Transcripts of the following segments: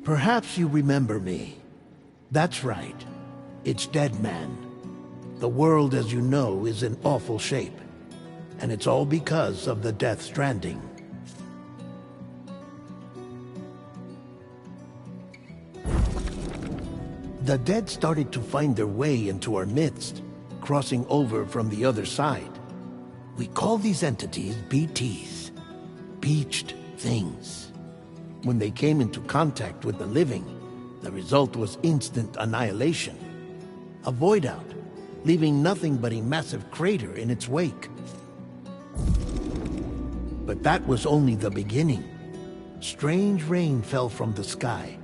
Perhaps you remember me. That's right. It's Dead Man. The world, as you know, is in awful shape. And it's all because of the Death Stranding. The dead started to find their way into our midst, crossing over from the other side. We call these entities BTs, Beached Things. When they came into contact with the living, the result was instant annihilation. A void out, leaving nothing but a massive crater in its wake. But that was only the beginning. Strange rain fell from the sky,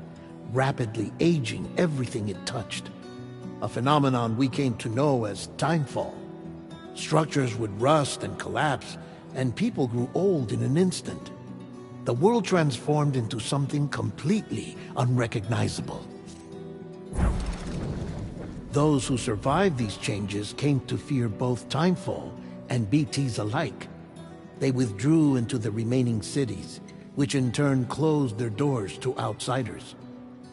rapidly aging everything it touched. A phenomenon we came to know as timefall. Structures would rust and collapse, and people grew old in an instant. The world transformed into something completely unrecognizable. Those who survived these changes came to fear both timefall and BTs alike. They withdrew into the remaining cities, which in turn closed their doors to outsiders.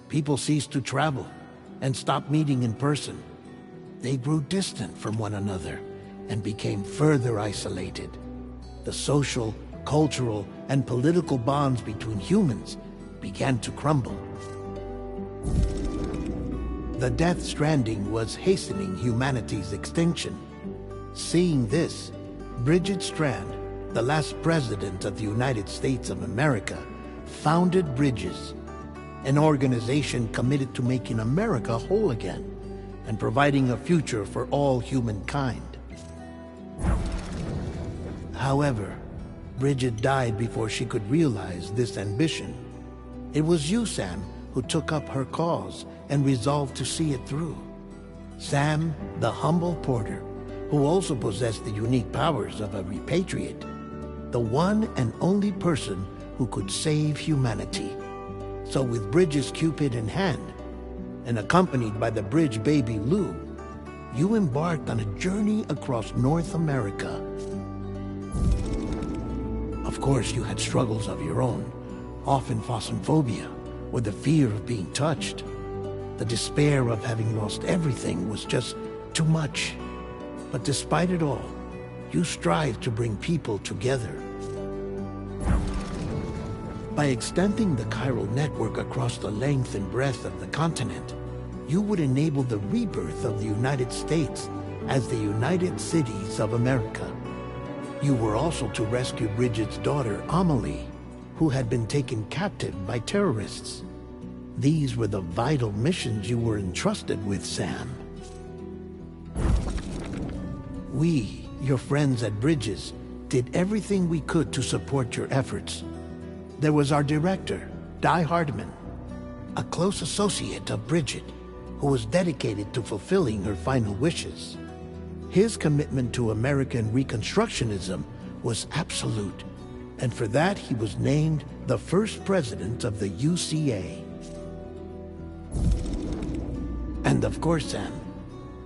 People ceased to travel and stopped meeting in person. They grew distant from one another and became further isolated. The social, cultural, and political bonds between humans began to crumble. The Death Stranding was hastening humanity's extinction. Seeing this, Bridget Strand, the last president of the United States of America, founded Bridges, an organization committed to making America whole again and providing a future for all humankind. However, Bridget died before she could realize this ambition. It was you, Sam, who took up her cause and resolved to see it through. Sam, the humble porter, who also possessed the unique powers of a repatriate, the one and only person who could save humanity. So with Bridges' Cupid in hand, and accompanied by the bridge baby Lou, you embarked on a journey across North America. Of course, you had struggles of your own, often phasmophobia, or the fear of being touched. The despair of having lost everything was just too much. But despite it all, you strived to bring people together. By extending the chiral network across the length and breadth of the continent, you would enable the rebirth of the United States as the United Cities of America. You were also to rescue Bridget's daughter, Amelie, who had been taken captive by terrorists. These were the vital missions you were entrusted with, Sam. We, your friends at Bridges, did everything we could to support your efforts. There was our director, Di Hardman, a close associate of Bridget, who was dedicated to fulfilling her final wishes. His commitment to American Reconstructionism was absolute, and for that he was named the first president of the UCA. And of course, Sam,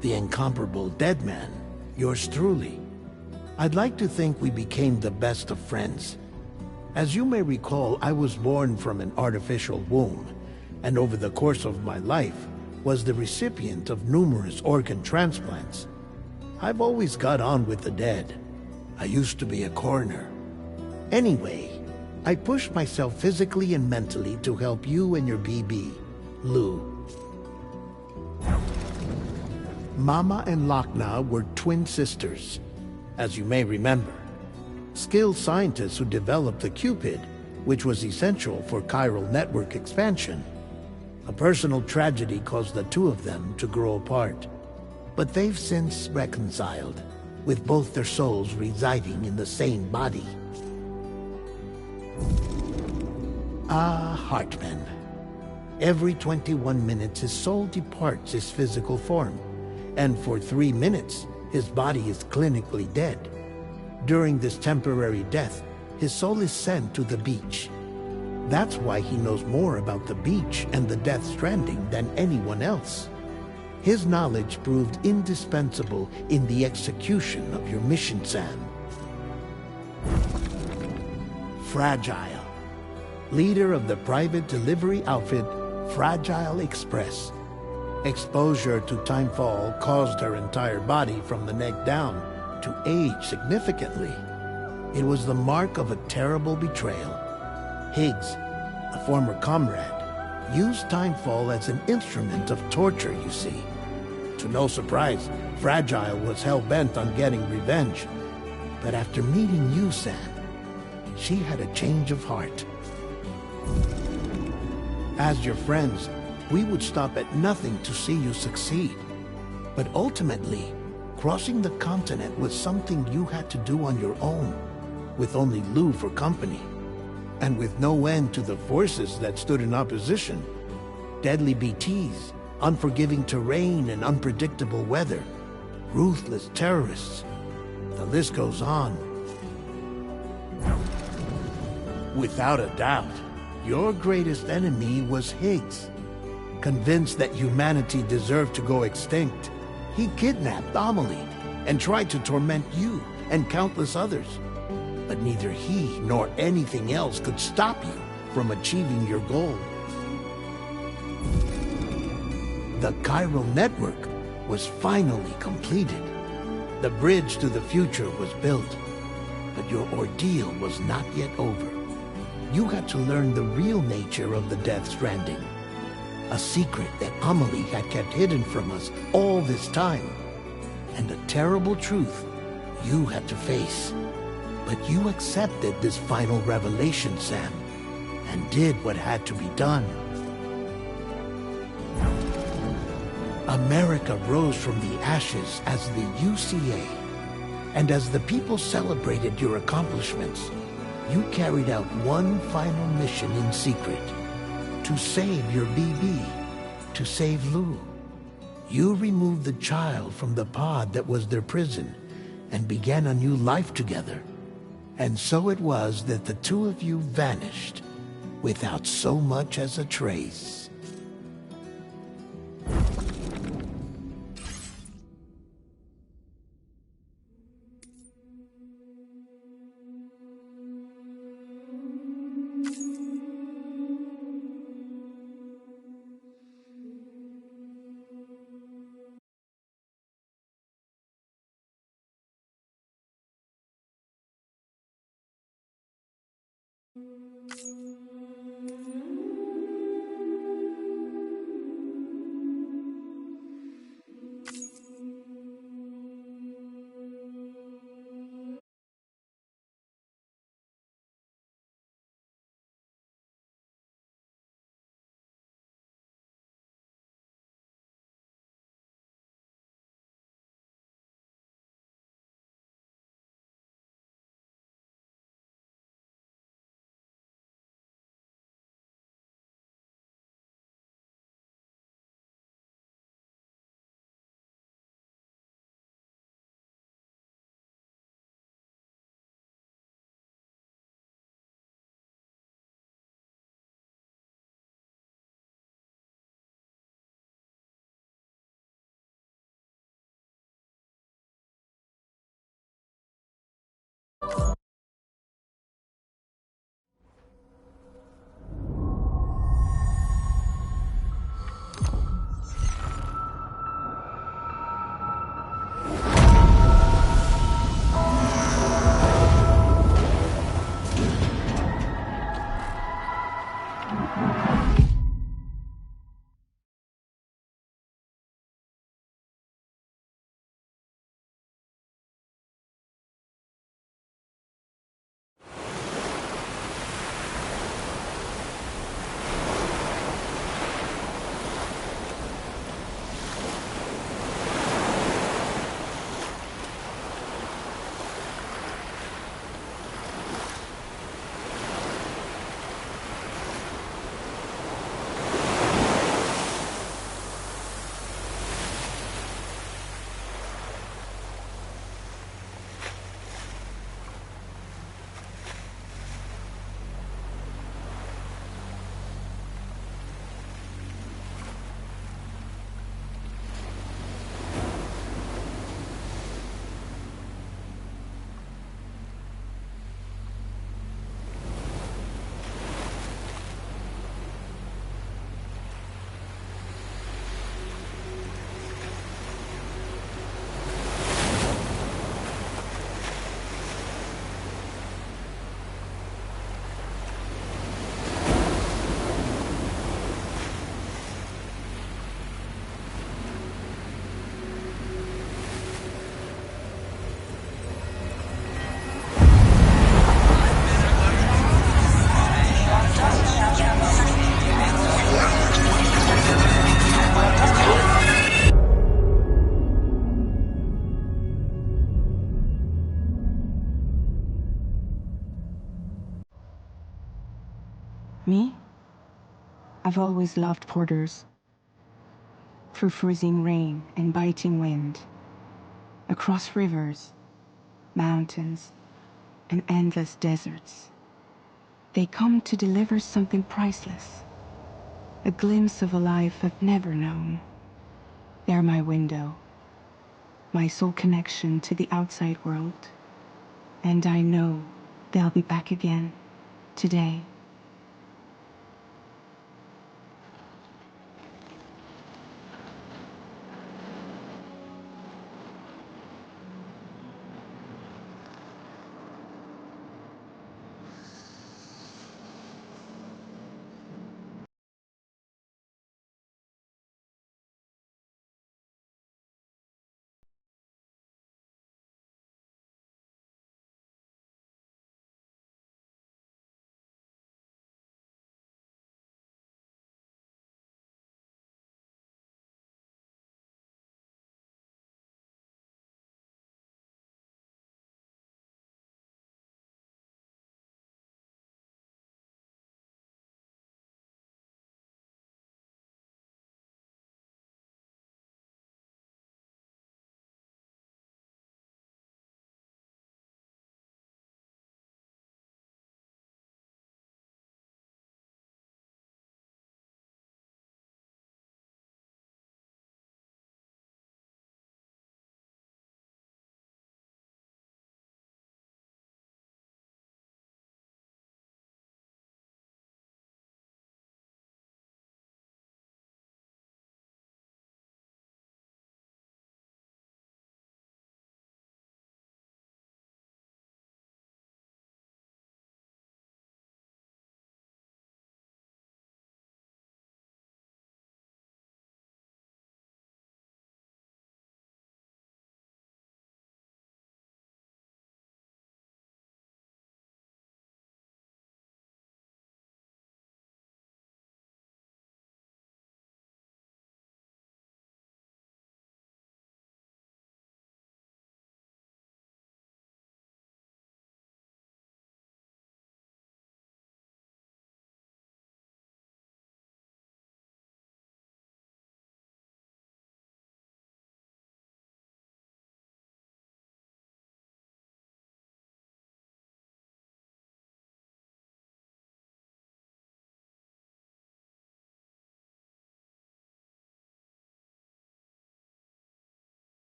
the incomparable Dead Man, yours truly. I'd like to think we became the best of friends. As you may recall, I was born from an artificial womb, and over the course of my life was the recipient of numerous organ transplants. I've always got on with the dead. I used to be a coroner. Anyway, I pushed myself physically and mentally to help you and your BB, Lou. Mama and Lakna were twin sisters, as you may remember. Skilled scientists who developed the Cupid, which was essential for chiral network expansion. A personal tragedy caused the two of them to grow apart. But they've since reconciled, with both their souls residing in the same body. Ah, Hartman. Every 21 minutes his soul departs his physical form, and for 3 minutes his body is clinically dead. During this temporary death, his soul is sent to the beach. That's why he knows more about the beach and the Death Stranding than anyone else. His knowledge proved indispensable in the execution of your mission, Sam. Fragile, leader of the private delivery outfit Fragile Express. Exposure to timefall caused her entire body from the neck down to age significantly. It was the mark of a terrible betrayal. Higgs, a former comrade, used timefall as an instrument of torture, you see. To no surprise, Fragile was hell-bent on getting revenge. But after meeting you, Sam, she had a change of heart. As your friends, we would stop at nothing to see you succeed. But ultimately, crossing the continent was something you had to do on your own, with only Lou for company. And with no end to the forces that stood in opposition. Deadly BTs, unforgiving terrain and unpredictable weather, ruthless terrorists. The list goes on. Without a doubt, your greatest enemy was Higgs. Convinced that humanity deserved to go extinct, he kidnapped Amelie and tried to torment you and countless others. But neither he nor anything else could stop you from achieving your goal. The chiral network was finally completed. The bridge to the future was built, but your ordeal was not yet over. You had to learn the real nature of the Death Stranding, a secret that Amelie had kept hidden from us all this time, and a terrible truth you had to face. But you accepted this final revelation, Sam, and did what had to be done. America rose from the ashes as the UCA, and as the people celebrated your accomplishments, you carried out one final mission in secret, to save your BB, to save Lou. You removed the child from the pod that was their prison, and began a new life together. And so it was that the two of you vanished, without so much as a trace. Me? I've always loved porters. Through freezing rain and biting wind, across rivers, mountains, and endless deserts. They come to deliver something priceless, a glimpse of a life I've never known. They're my window, my sole connection to the outside world. And I know they'll be back again today.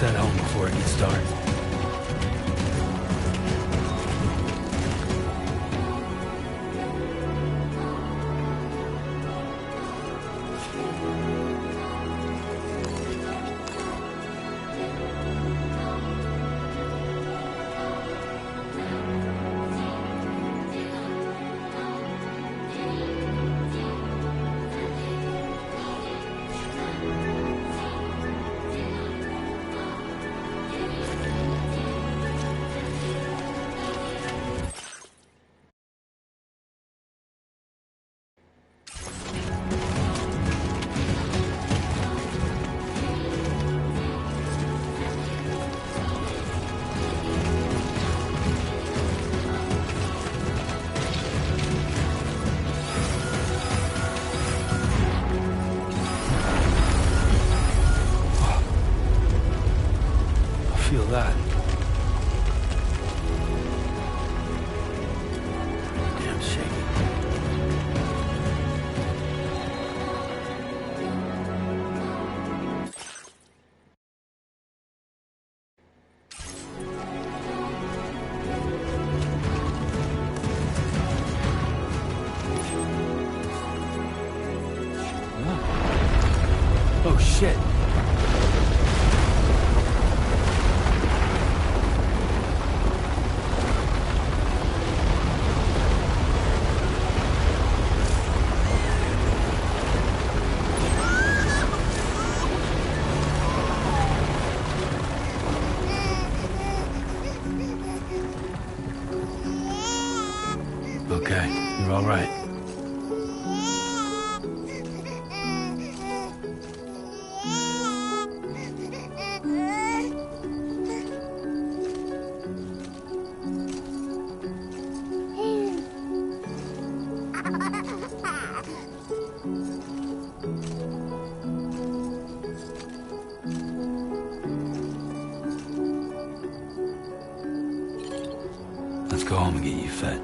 head home before it gets dark. Feel that. Damn shaky. Oh shit. Okay, you're all right. Let's go home and get you fed.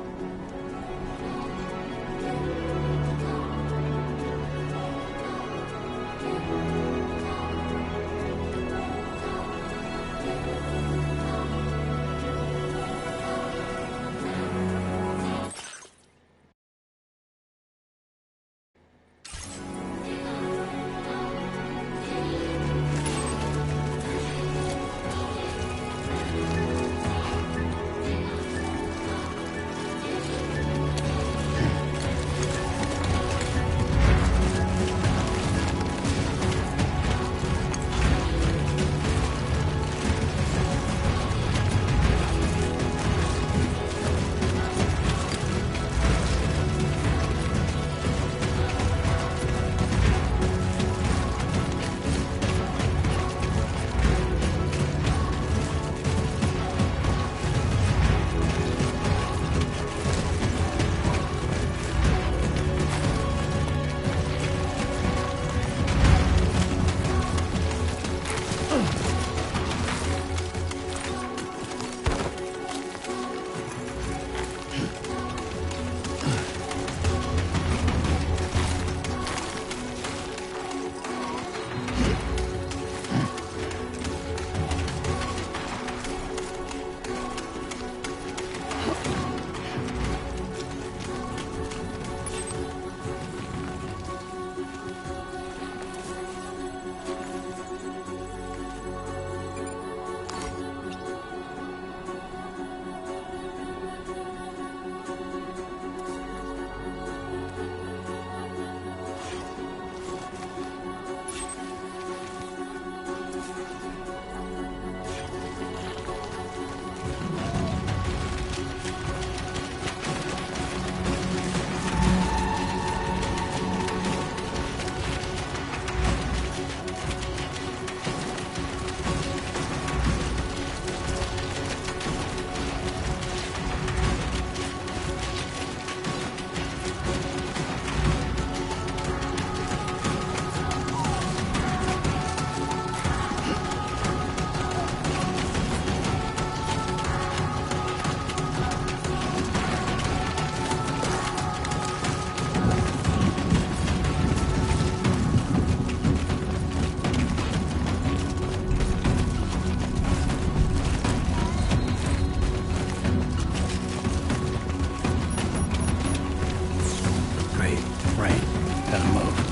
Gotta move.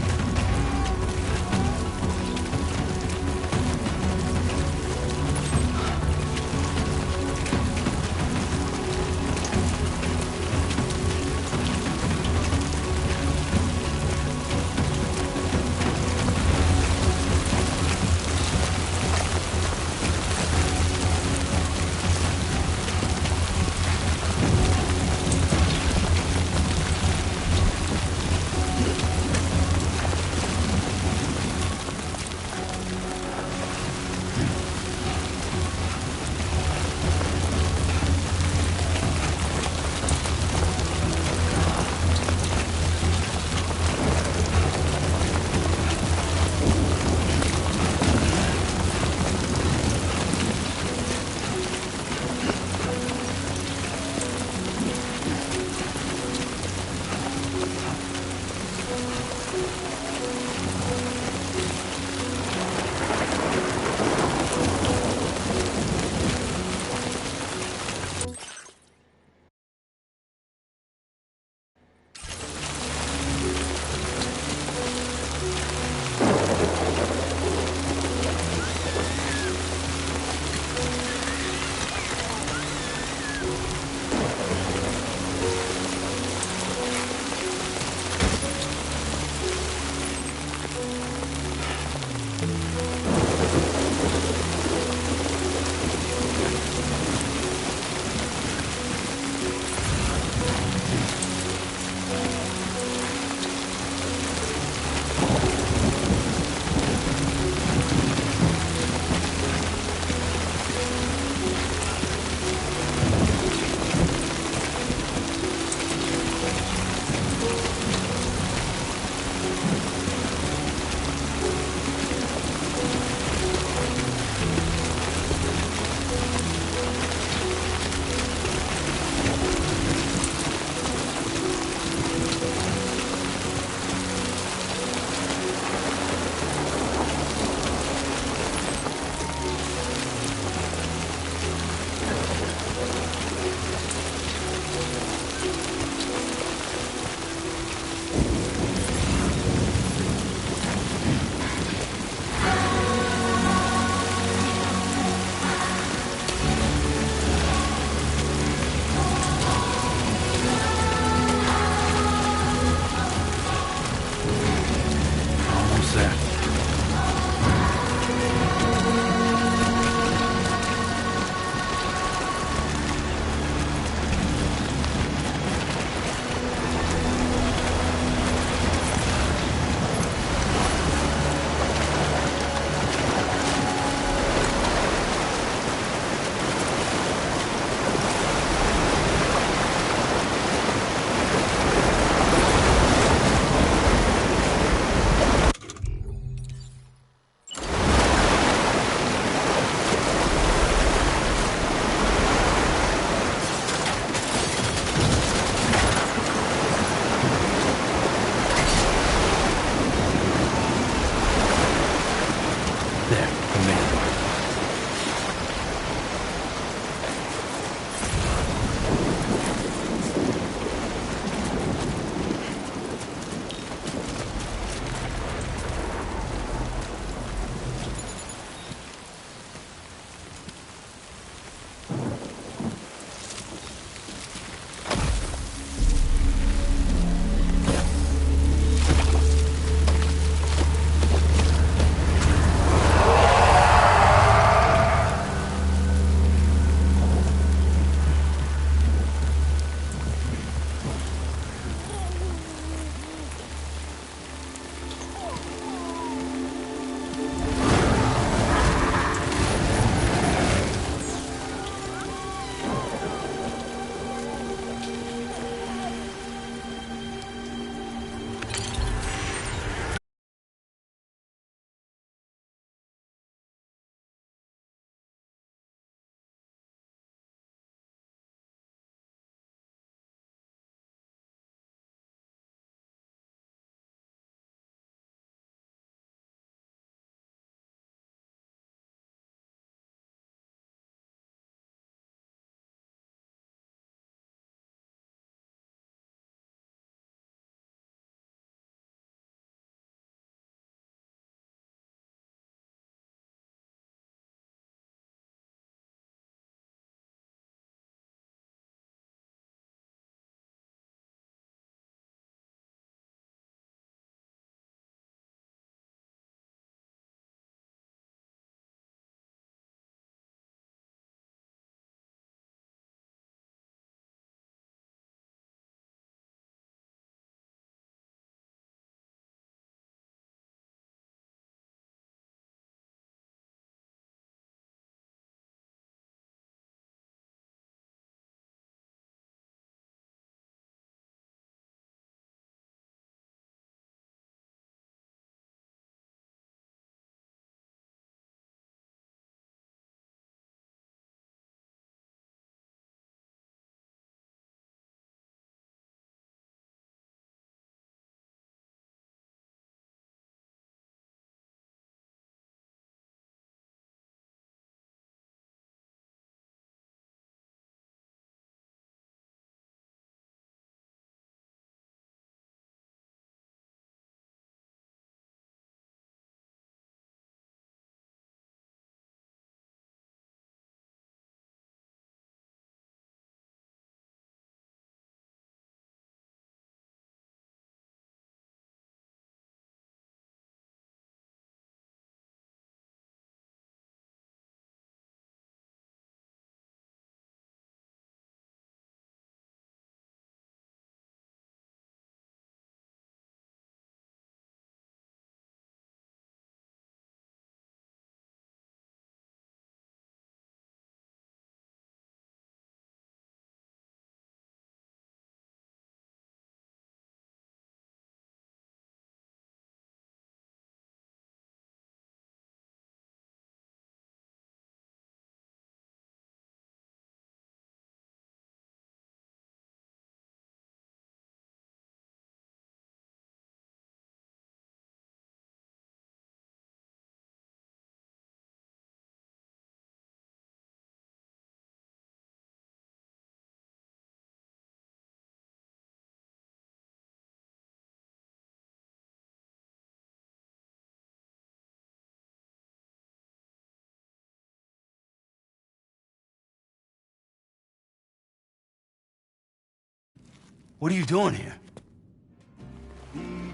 What are you doing here?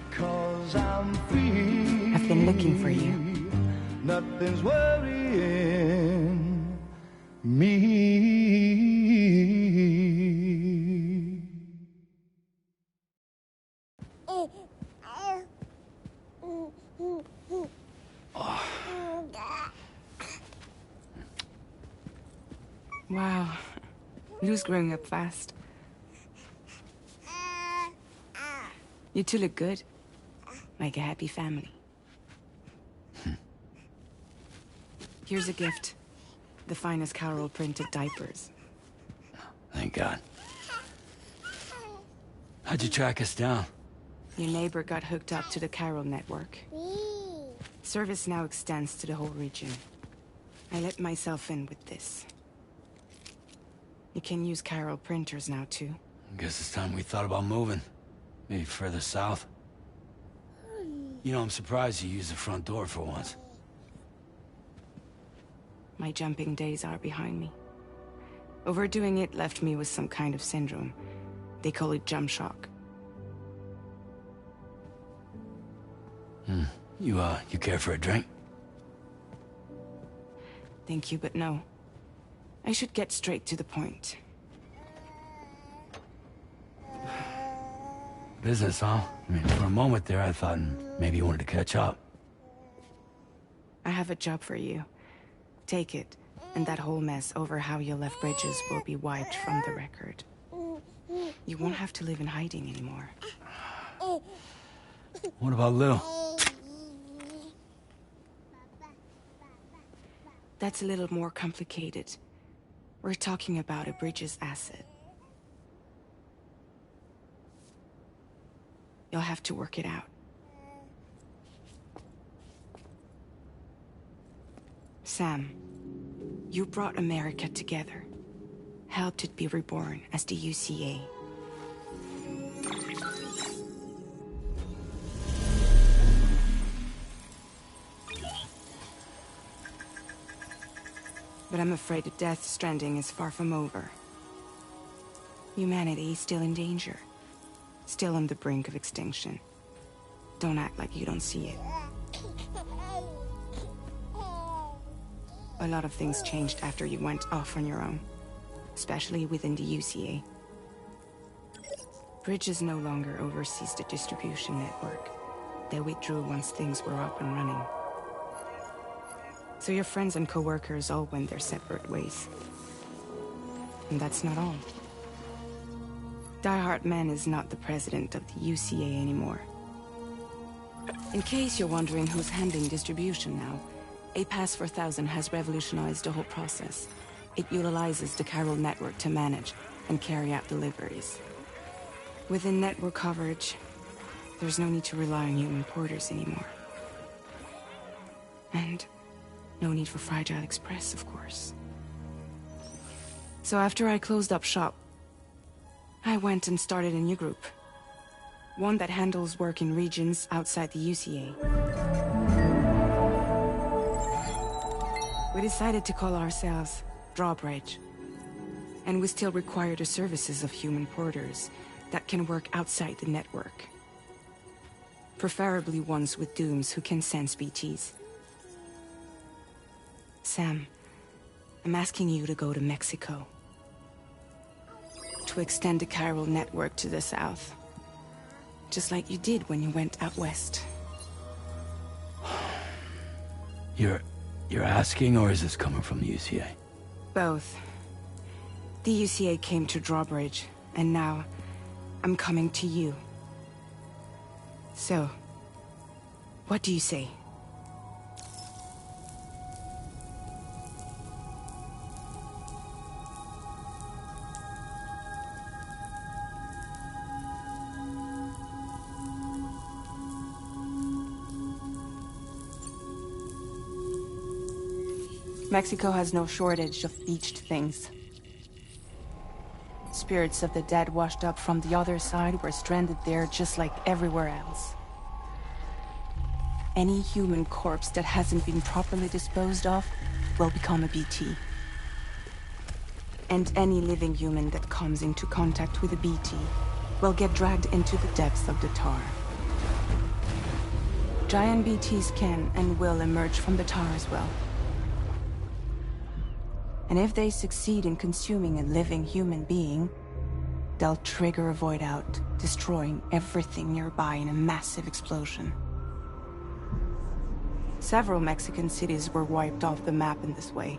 Because I'm free. I've been looking for you. Nothing's worrying me. Wow. Lou's growing up fast. You two look good. Like a happy family. Here's a gift. The finest Carol printed diapers. Thank God. How'd you track us down? Your neighbor got hooked up to the Carol network. Service now extends to the whole region. I let myself in with this. You can use Carol printers now, too. Guess it's time we thought about moving. Maybe further south. You know, I'm surprised you used the front door for once. My jumping days are behind me. Overdoing it left me with some kind of syndrome. They call it jump shock. You care for a drink? Thank you, but no. I should get straight to the point. Business, huh? I mean, for a moment there, I thought maybe you wanted to catch up. I have a job for you. Take it, and that whole mess over how you left Bridges will be wiped from the record. You won't have to live in hiding anymore. What about Lil? That's a little more complicated. We're talking about a Bridges asset. You'll have to work it out. Sam, you brought America together. Helped it be reborn as the UCA. But I'm afraid the Death Stranding is far from over. Humanity is still in danger. Still on the brink of extinction. Don't act like you don't see it. A lot of things changed after you went off on your own. Especially within the UCA. Bridges no longer oversees the distribution network. They withdrew once things were up and running. So your friends and co-workers all went their separate ways. And that's not all. Die Hard Man is not the president of the UCA anymore. In case you're wondering who's handling distribution now, A Pass 4000 has revolutionized the whole process. It utilizes the Carol network to manage and carry out deliveries. Within network coverage, there's no need to rely on human porters anymore. And no need for Fragile Express, of course. So after I closed up shop, I went and started a new group. One that handles work in regions outside the UCA. We decided to call ourselves Drawbridge. And we still require the services of human porters that can work outside the network. Preferably ones with dooms who can sense BTs. Sam, I'm asking you to go to Mexico. To extend the Carol network to the south. Just like you did when you went out west. You're asking, or is this coming from the UCA? Both. The UCA came to Drawbridge, and now I'm coming to you. So, what do you say? Mexico has no shortage of beached things. Spirits of the dead washed up from the other side were stranded there just like everywhere else. Any human corpse that hasn't been properly disposed of will become a BT. And any living human that comes into contact with a BT will get dragged into the depths of the tar. Giant BTs can and will emerge from the tar as well. And if they succeed in consuming a living human being, they'll trigger a void out, destroying everything nearby in a massive explosion. Several Mexican cities were wiped off the map in this way.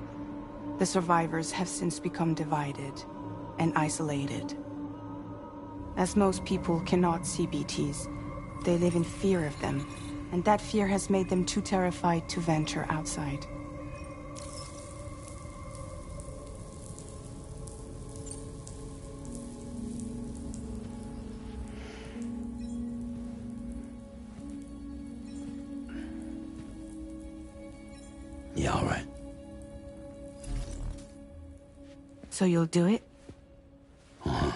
The survivors have since become divided and isolated. As most people cannot see BTs, they live in fear of them, and that fear has made them too terrified to venture outside. Yeah, all right. So you'll do it? Uh-huh.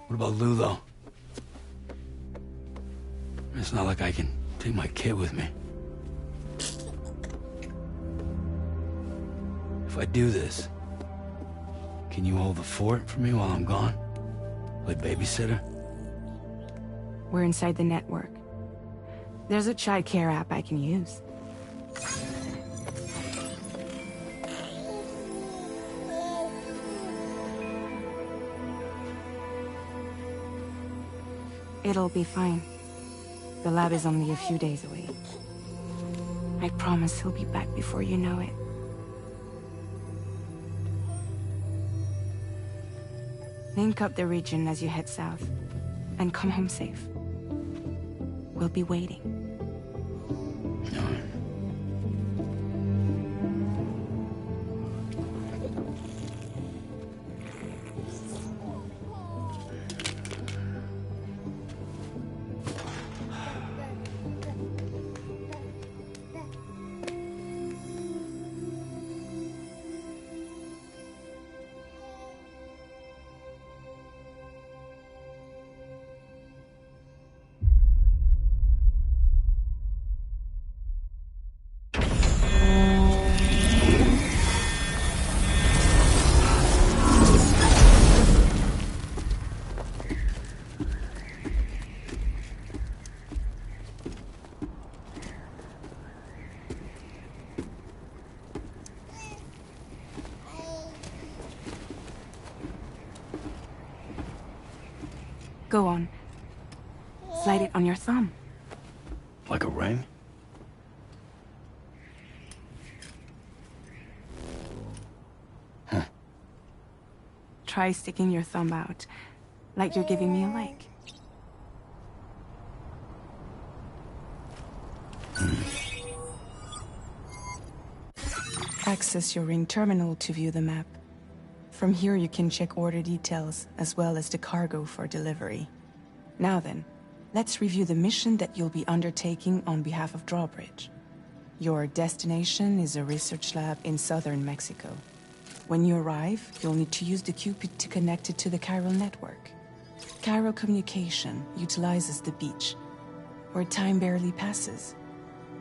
What about Lou, though? It's not like I can take my kid with me. If I do this, can you hold the fort for me while I'm gone? Play babysitter? We're inside the network. There's a child care app I can use. It'll be fine. The lab is only a few days away. I promise he'll be back before you know it. Link up the region as you head south, and come home safe. We'll be waiting. All right. Go on. Slide it on your thumb. Like a ring? Huh. Try sticking your thumb out, like you're giving me a like. Access your ring terminal to view the map. From here you can check order details, as well as the cargo for delivery. Now then, let's review the mission that you'll be undertaking on behalf of Drawbridge. Your destination is a research lab in southern Mexico. When you arrive, you'll need to use the Cupid to connect it to the chiral network. Chiral communication utilizes the beach, where time barely passes.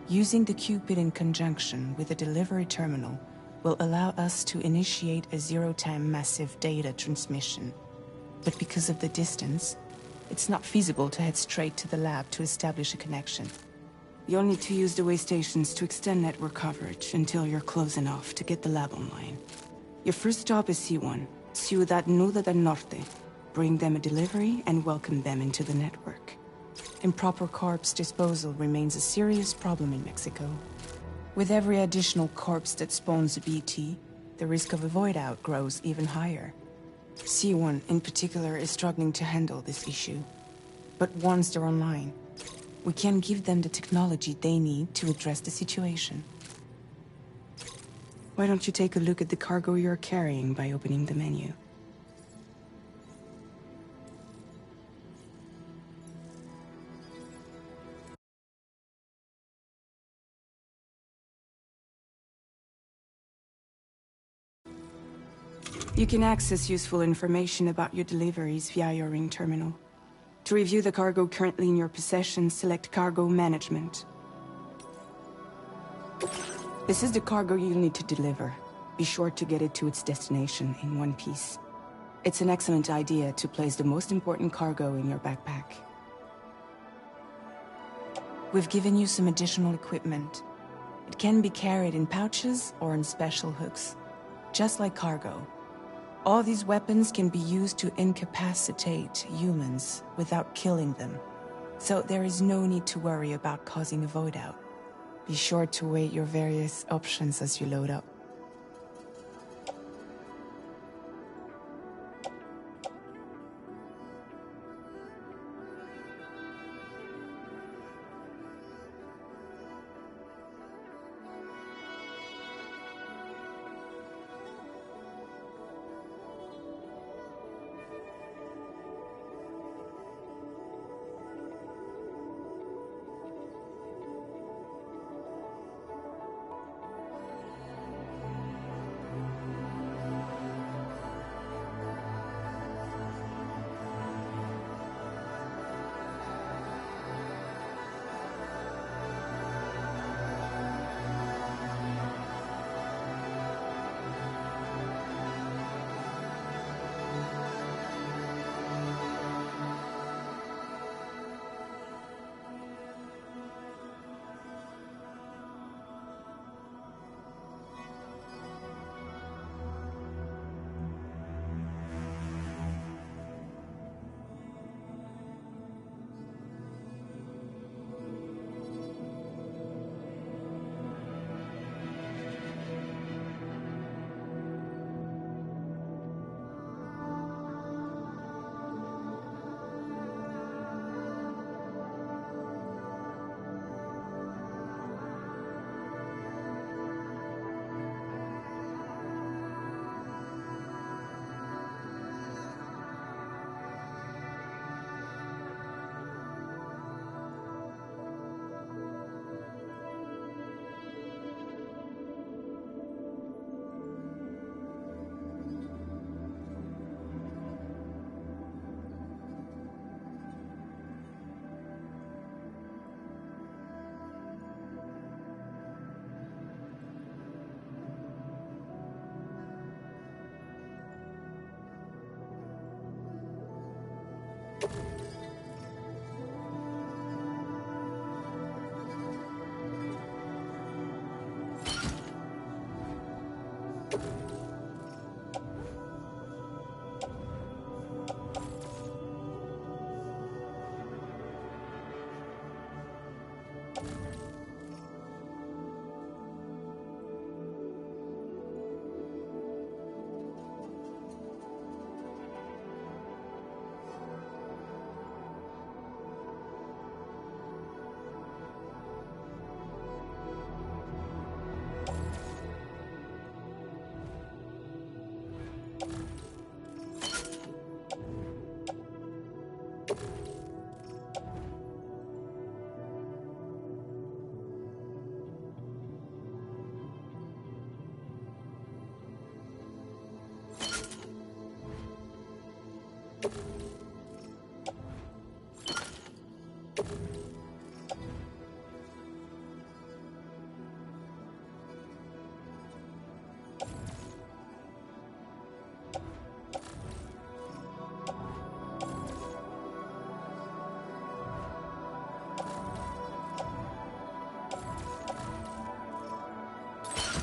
Using the Cupid in conjunction with a delivery terminal will allow us to initiate a zero-time massive data transmission. But because of the distance, it's not feasible to head straight to the lab to establish a connection. You'll need to use the way stations to extend network coverage until you're close enough to get the lab online. Your first stop is C1, Ciudad Nuda del Norte. Bring them a delivery and welcome them into the network. Improper corpse disposal remains a serious problem in Mexico. With every additional corpse that spawns a BT, the risk of a void out grows even higher. C1 in particular is struggling to handle this issue. But once they're online, we can give them the technology they need to address the situation. Why don't you take a look at the cargo you're carrying by opening the menu? You can access useful information about your deliveries via your ring terminal. To review the cargo currently in your possession, select Cargo Management. This is the cargo you'll need to deliver. Be sure to get it to its destination in one piece. It's an excellent idea to place the most important cargo in your backpack. We've given you some additional equipment. It can be carried in pouches or in special hooks, just like cargo. All these weapons can be used to incapacitate humans without killing them, so there is no need to worry about causing a void out. Be sure to weigh your various options as you load up.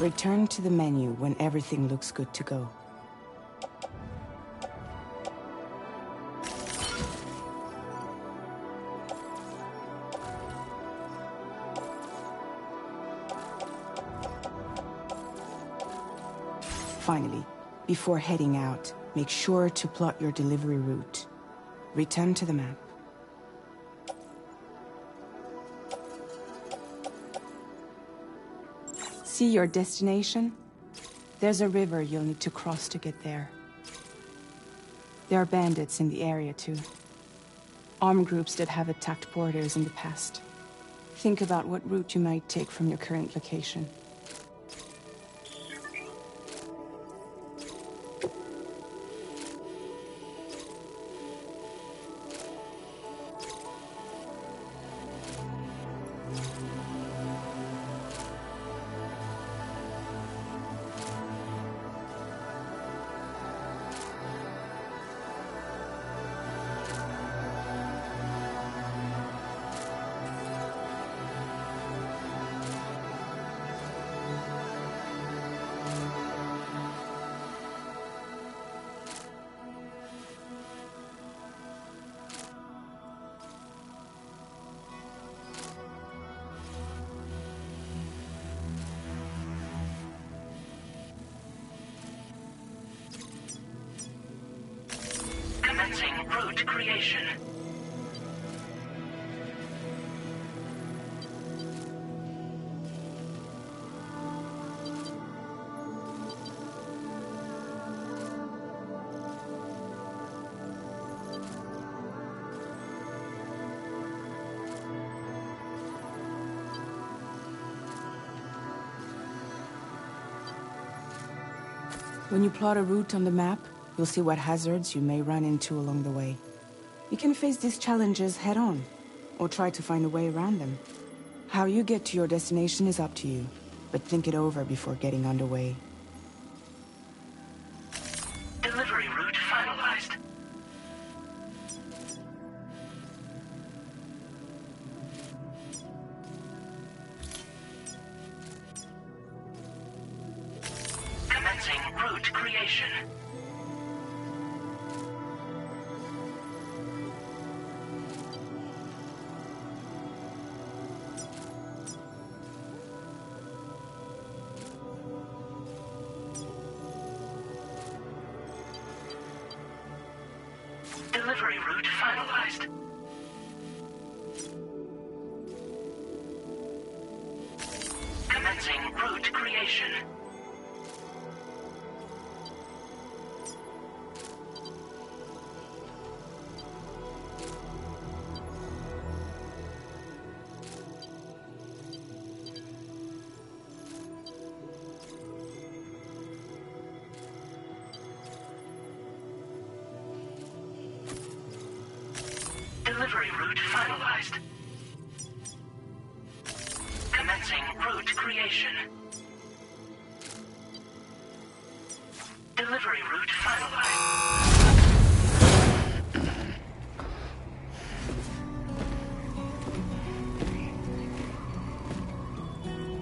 Return to the menu when everything looks good to go. Finally, before heading out, make sure to plot your delivery route. Return to the map. See your destination? There's a river you'll need to cross to get there. There are bandits in the area too. Armed groups that have attacked porters in the past. Think about what route you might take from your current location. route creation. When you plot a route on the map, you'll see what hazards you may run into along the way. You can face these challenges head-on, or try to find a way around them. How you get to your destination is up to you, but think it over before getting underway. Delivery route finalized. Commencing route creation. Delivery route finalized. Commencing route creation. Delivery route finalized. Commencing route creation. Delivery route finalized.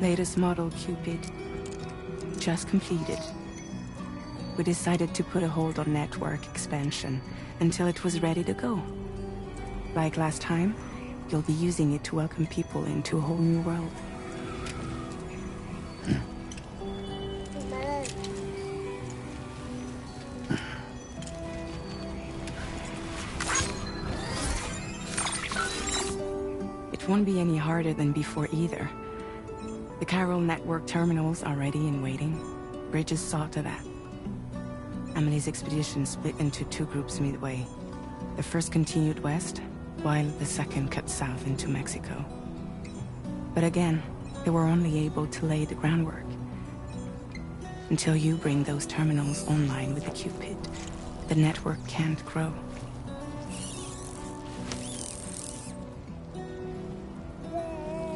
Latest model Cupid. Just completed. We decided to put a hold on network expansion until it was ready to go. Like last time, you'll be using it to welcome people into a whole new world. It won't be any harder than before either. The Chiral network terminals are ready and waiting. Bridges saw to that. Emily's expedition split into two groups midway. The first continued west, while the second cut south into Mexico. But again, they were only able to lay the groundwork. Until you bring those terminals online with the Cupid, the network can't grow.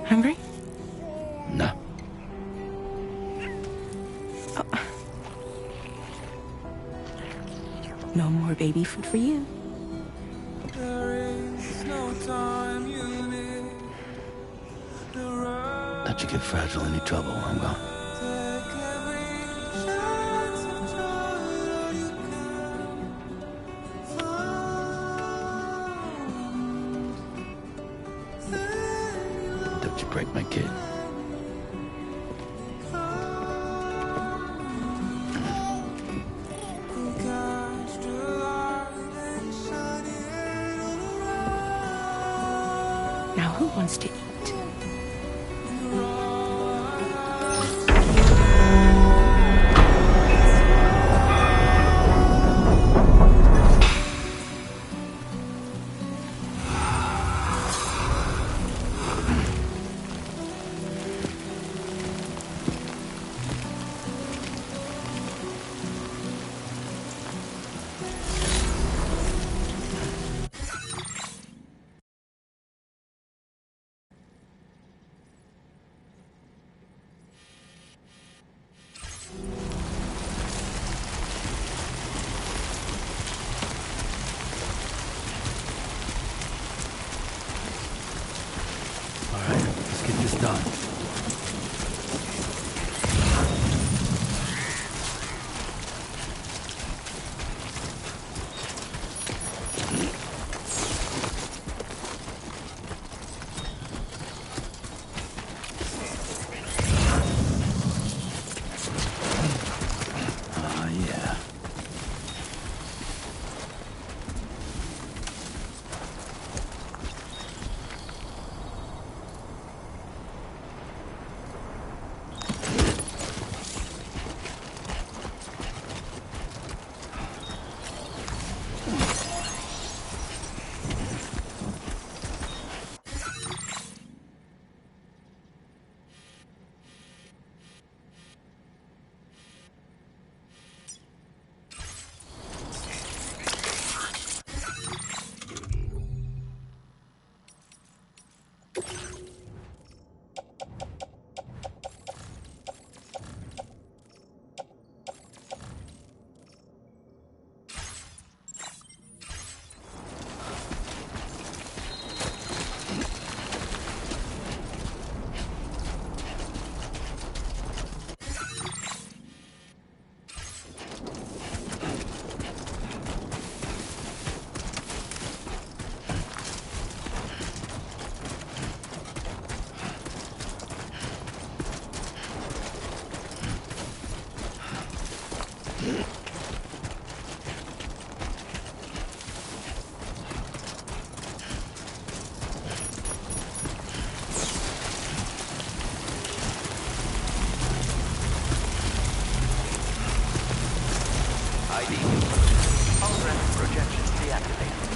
Hungry? No. Oh. No more baby food for you. Let you get fragile any trouble, I'm gone. Don't you break my kid. Now who wants to eat? ID. Ultra projections deactivated.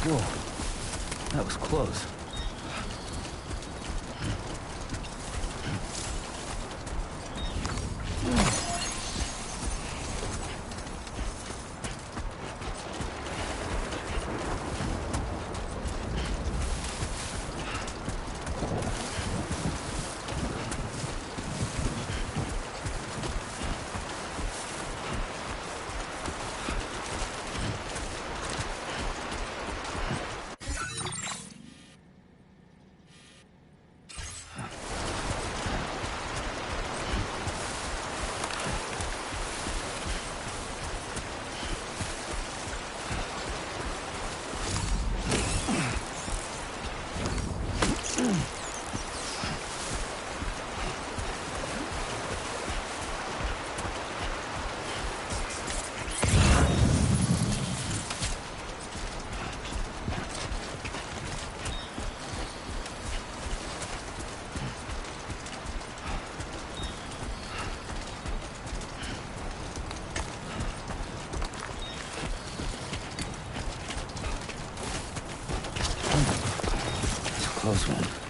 Whoa, that was close. Close one.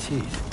teeth.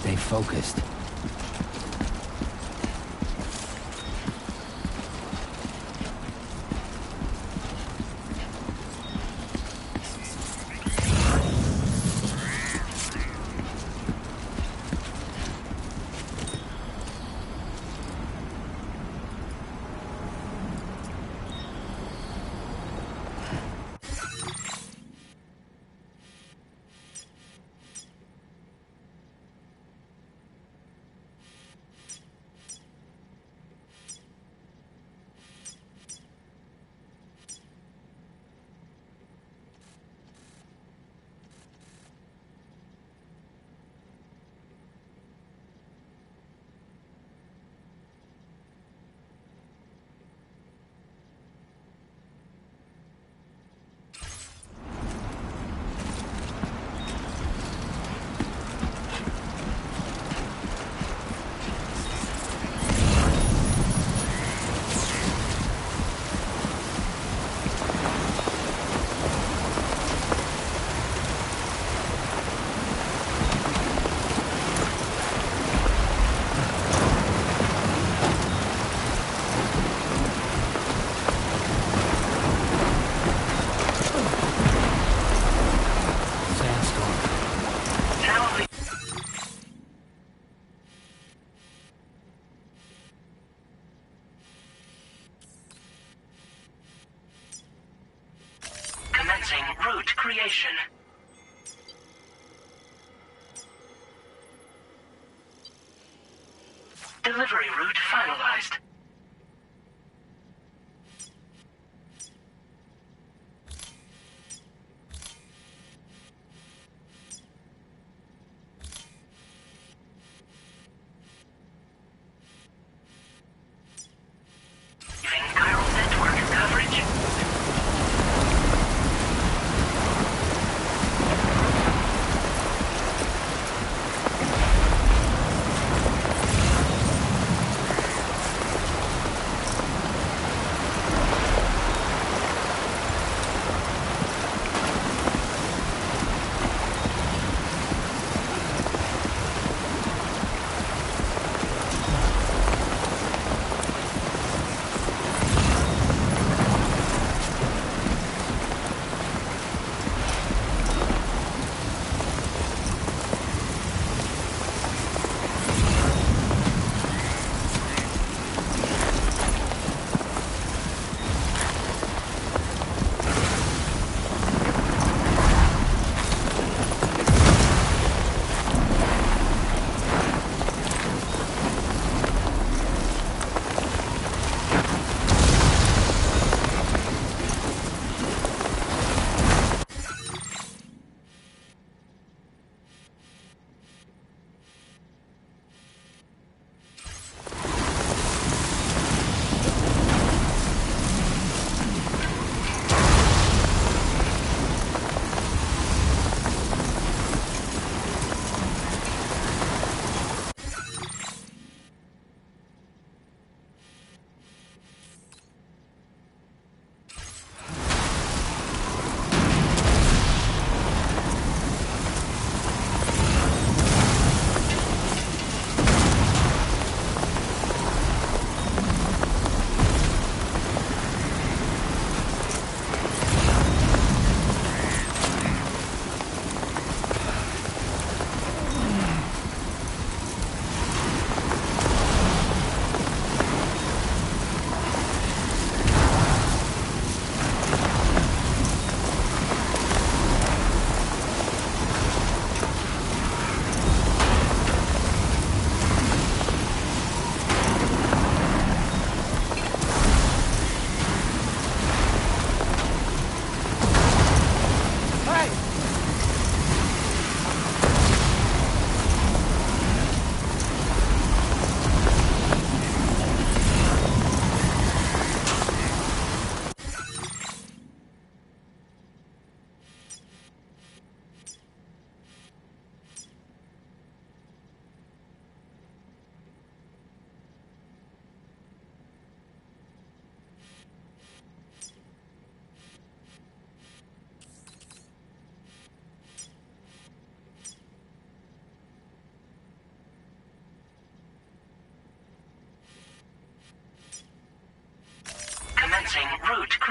Stay focused. Commencing route creation. Delivery route finalized. Giving chiral network coverage.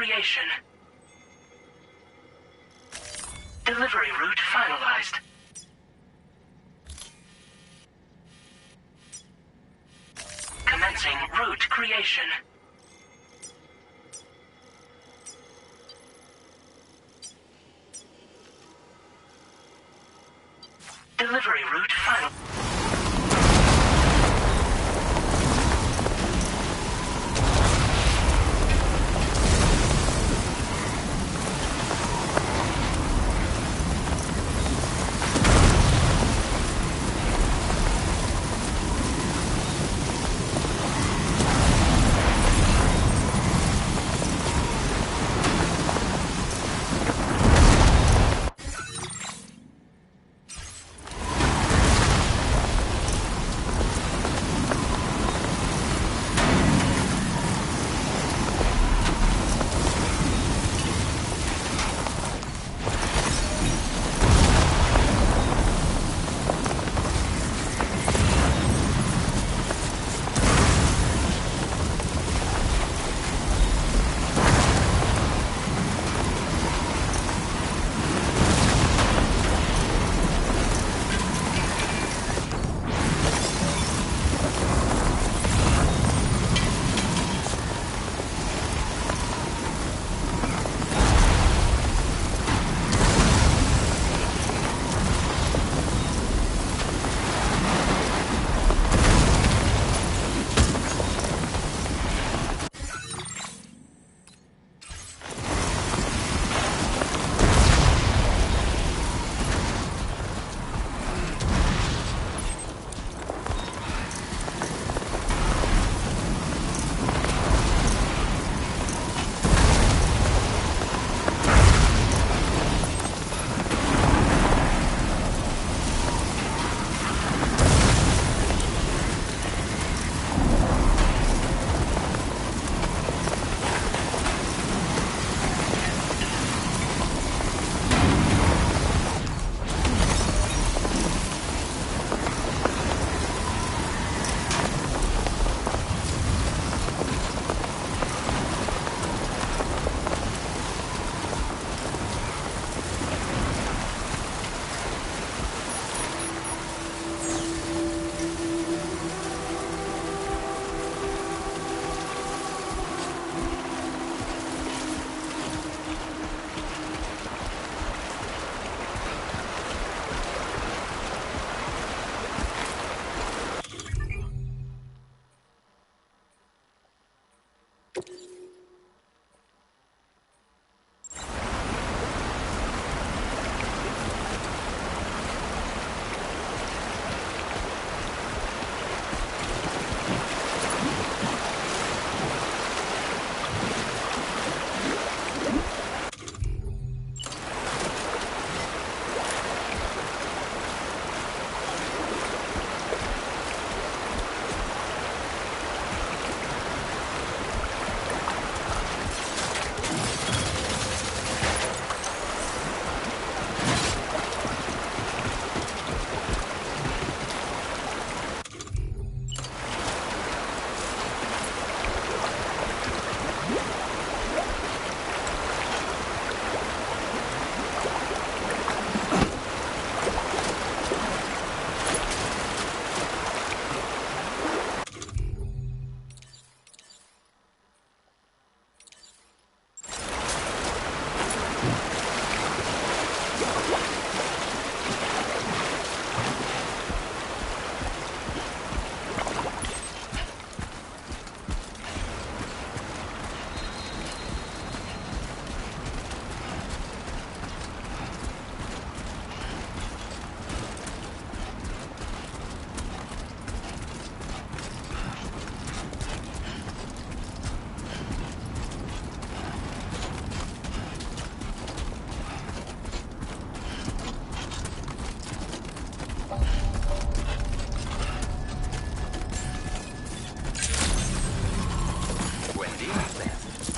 creation. Delivery route finalized. Commencing route creation. Delivery route final.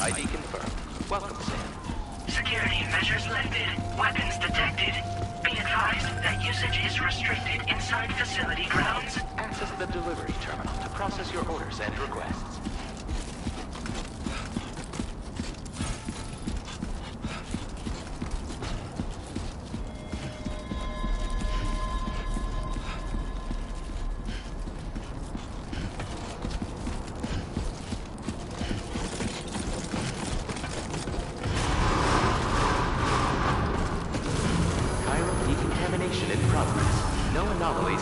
ID confirmed. Welcome, Sam. Security measures lifted. Weapons detected. Be advised that usage is restricted inside facility grounds. Access the delivery terminal to process your orders and requests.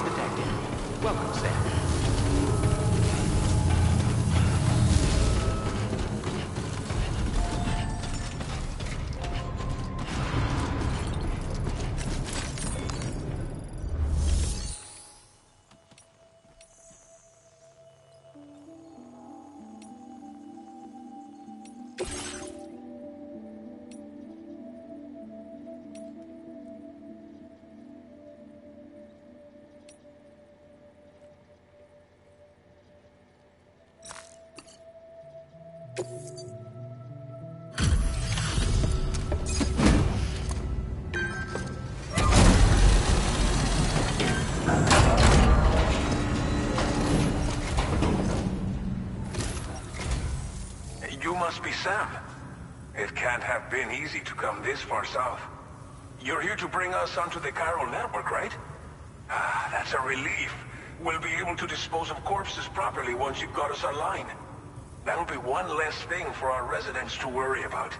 detected. Welcome, Sam. You must be Sam. It can't have been easy to come this far south. You're here to bring us onto the chiral network, right? Ah, that's a relief. We'll be able to dispose of corpses properly once you've got us online. That'll be one less thing for our residents to worry about.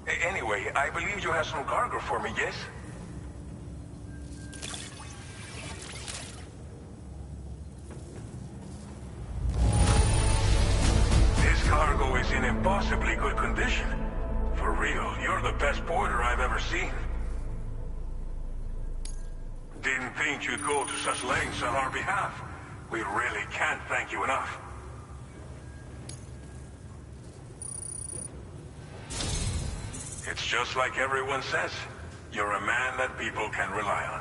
Anyway, I believe you have some cargo for me, yes? This cargo is in impossibly good condition. For real, you're the best porter I've ever seen. Didn't think you'd go to such lengths on our behalf. We really can't thank you enough. It's just like everyone says. You're a man that people can rely on.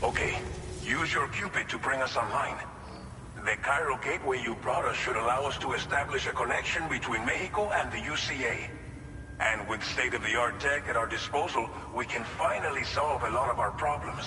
Okay, use your Cupid to bring us online. The chiral gateway you brought us should allow us to establish a connection between Mexico and the UCA. And with state-of-the-art tech at our disposal, we can finally solve a lot of our problems.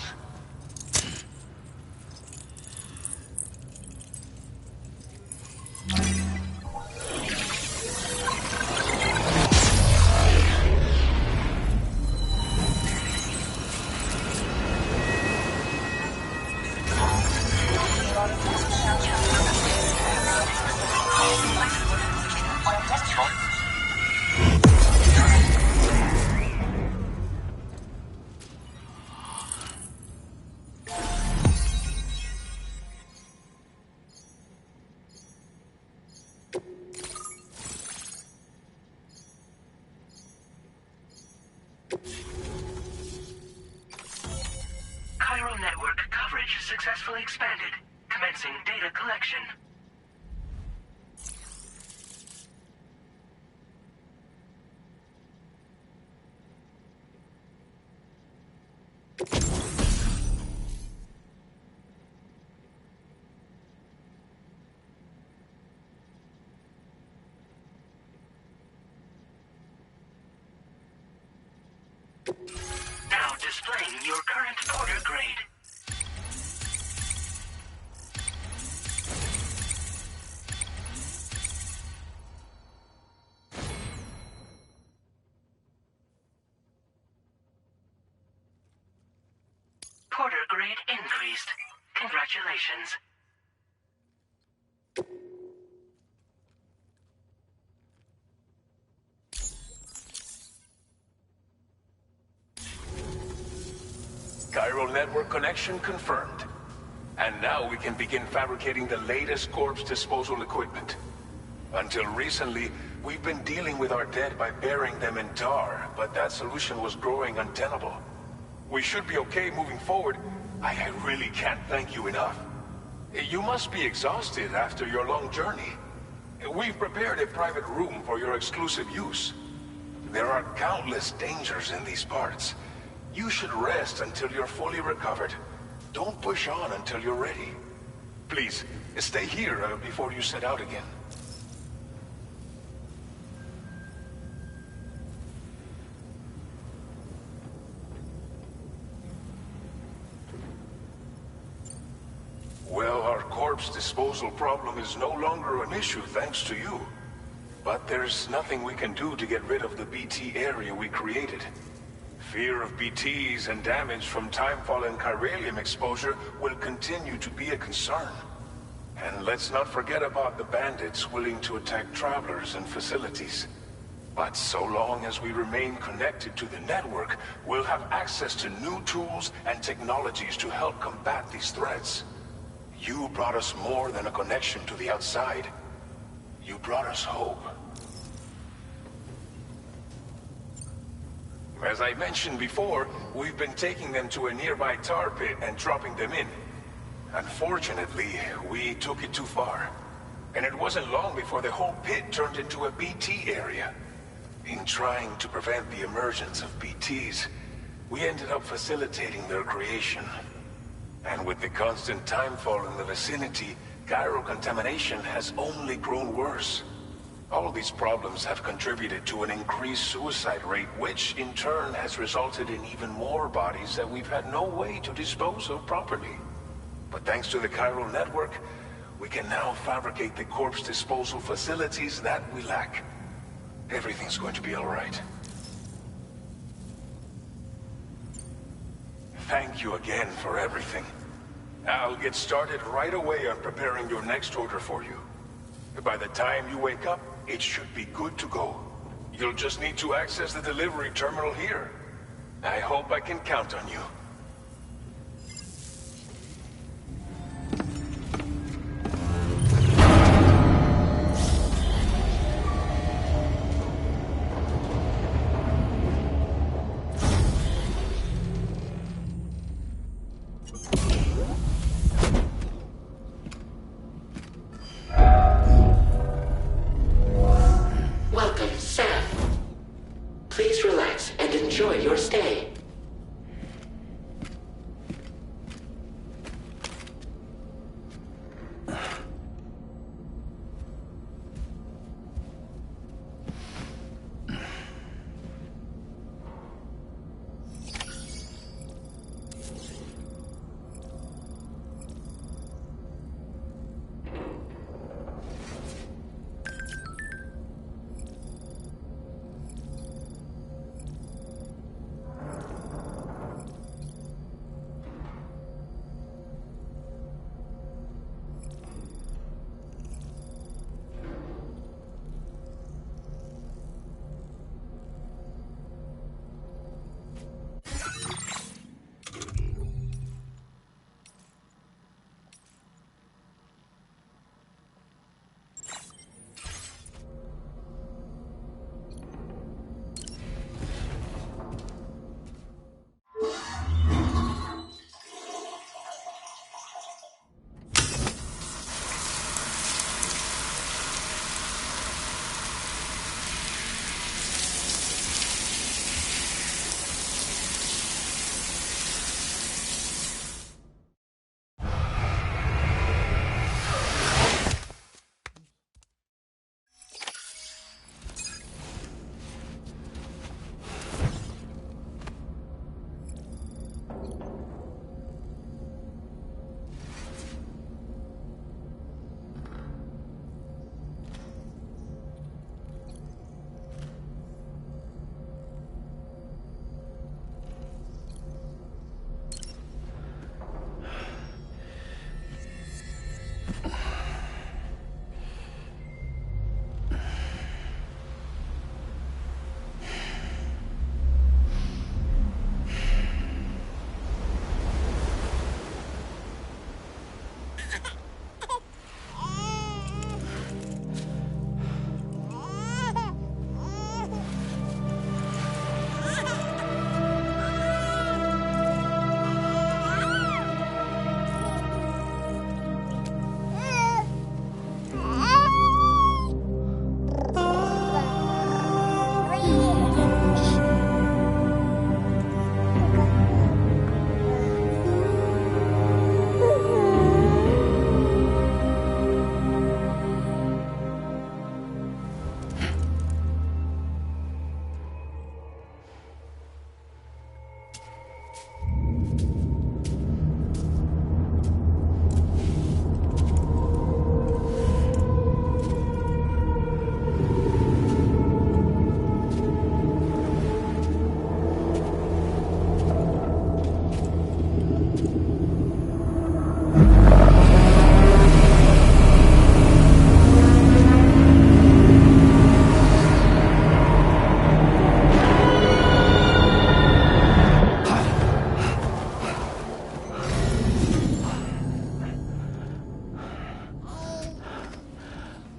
Chiral network coverage successfully expanded. Commencing data collection. Now displaying your current porter grade. Porter grade increased. Congratulations. Chiral network connection confirmed. And now we can begin fabricating the latest corpse disposal equipment. Until recently, we've been dealing with our dead by burying them in tar, but that solution was growing untenable. We should be okay moving forward. I really can't thank you enough. You must be exhausted after your long journey. We've prepared a private room for your exclusive use. There are countless dangers in these parts. You should rest until you're fully recovered. Don't push on until you're ready. Please, stay here before you set out again. Well, our corpse disposal problem is no longer an issue thanks to you. But there's nothing we can do to get rid of the BT area we created. Fear of BTs and damage from timefall and chiralium exposure will continue to be a concern. And let's not forget about the bandits willing to attack travelers and facilities. But so long as we remain connected to the network, we'll have access to new tools and technologies to help combat these threats. You brought us more than a connection to the outside. You brought us hope. As I mentioned before, we've been taking them to a nearby tar pit and dropping them in. Unfortunately, we took it too far. And it wasn't long before the whole pit turned into a BT area. In trying to prevent the emergence of BTs, we ended up facilitating their creation. And with the constant timefall in the vicinity, gyro contamination has only grown worse. All these problems have contributed to an increased suicide rate, which in turn has resulted in even more bodies that we've had no way to dispose of properly. But thanks to the chiral network, we can now fabricate the corpse disposal facilities that we lack. Everything's going to be all right. Thank you again for everything. I'll get started right away on preparing your next order for you. By the time you wake up, it should be good to go. You'll just need to access the delivery terminal here. I hope I can count on you.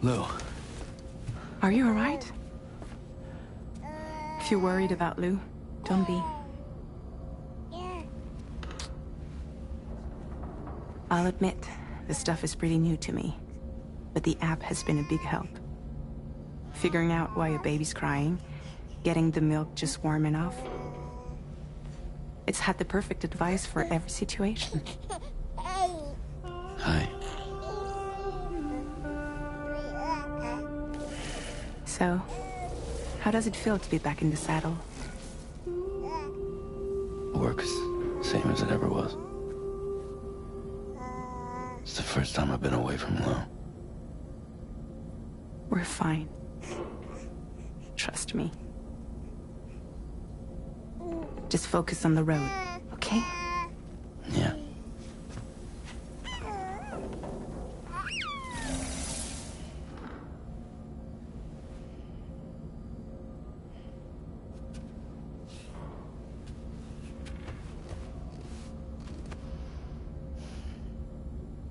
Lou. Are you alright? If you're worried about Lou, don't be. I'll admit, this stuff is pretty new to me, but the app has been a big help. Figuring out why a baby's crying, getting the milk just warm enough. It's had the perfect advice for every situation. Hi. So, how does it feel to be back in the saddle? Works same as it ever was. It's the first time I've been away from Lou. We're fine. Trust me. Just focus on the road, okay? Yeah.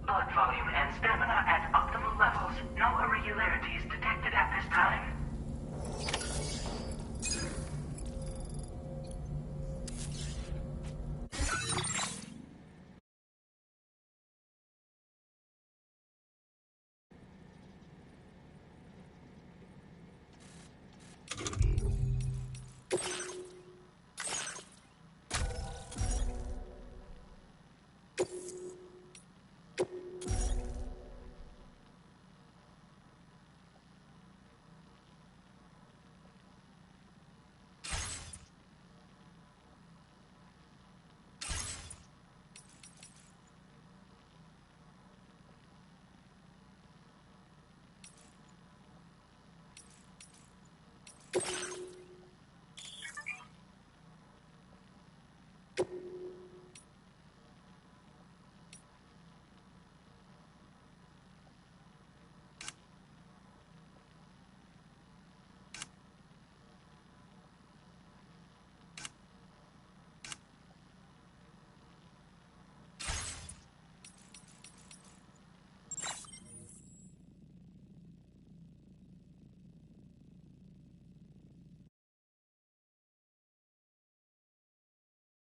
Blood volume and stamina at optimal levels. No irregularities detected at this time.